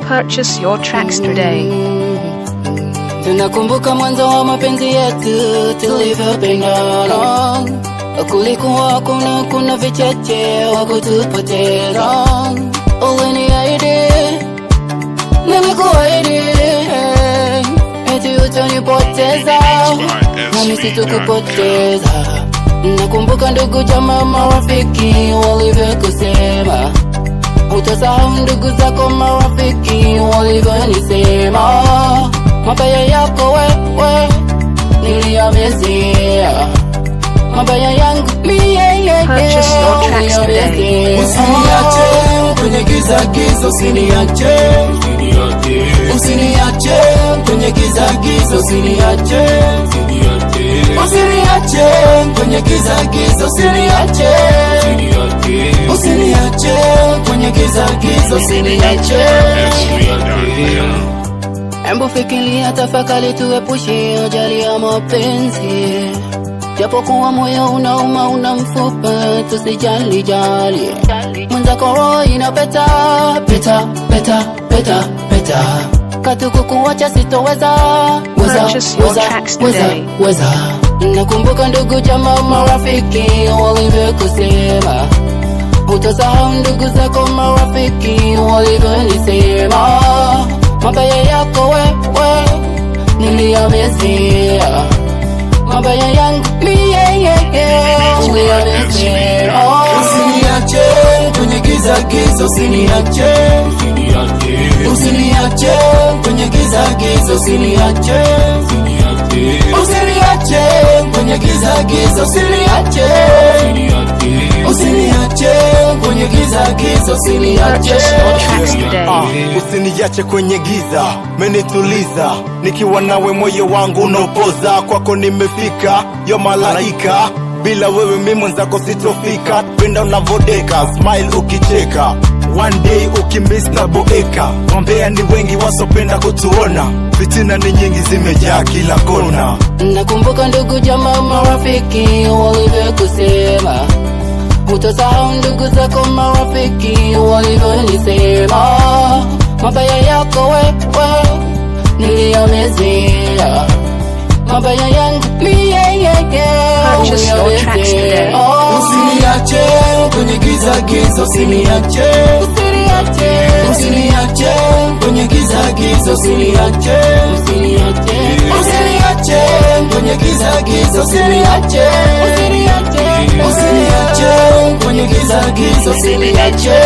Purchase your tracks today. Tunakumbuka mwanzo wa mapenzi yetu tulivyopendana. Kulikuwa kuna vichache wa kutupoteza. Uliniahidi, nilikuahidi, eti utanipoteza, nami sitakupoteza. Nakumbuka ndugu, jamaa, marafiki walivyokusema. Utasahau ndugu zako, marafiki walivyonisema. Mabaya yako wewe niliyamezea, mabaya yangu Purchase your tracks today. Usiniache kwenye giza giza, usiniache, usiniache kwenye giza giza, usiniache, usiniache kwenye giza giza, usiniache, usiniache kwenye giza giza, usiniache. Embu fikiria, tafakari, tuepushe ajali ya mapenzi. Japokuwa moyo unauma, una mfupa, tusijali jali. Mwenzako roho inapeta, peta, peta, peta, peta. Katuku kuwacha sitoweza, weza. Nakumbuka ndugu, jamaa, marafiki walivyokusema. Utasahau ndugu zako, marafiki walivyonisema. Mabaya yako wewe niliyamezea, mabaya yangu niliyamezea. Usiniache kwenye giza giza, usiniache, usiniache kwenye giza giza, usiniache, usiniache kwenye giza giza, usiniache, usiniache kwenye giza giza, usiniache. Usiniache kwenye giza, menituliza, nikiwa nawe moyo wangu unapoza. Kwako nimefika, yo malaika, bila wewe mimi mwenzako sitofika. Penda unavodeka, smile ukicheka, one day ukimiss na boeka. Wambea ni wengi wasopenda kutuona, fitina ni nyingi zimejaa kila kona. Nakumbuka ndugu, jamaa, marafiki walivyokusema. Utasahau ndugu zako, marafiki walivyonisema. Mabaya yako wewe niliyamezea, mabaya yangu Purchase your tracks today. Usiniache kwenye giza giza, usiniache, usiniache kwenye giza giza, usiniache, usiniache kwenye giza giza, usiniache, usiniache kwenye giza giza, usiniache.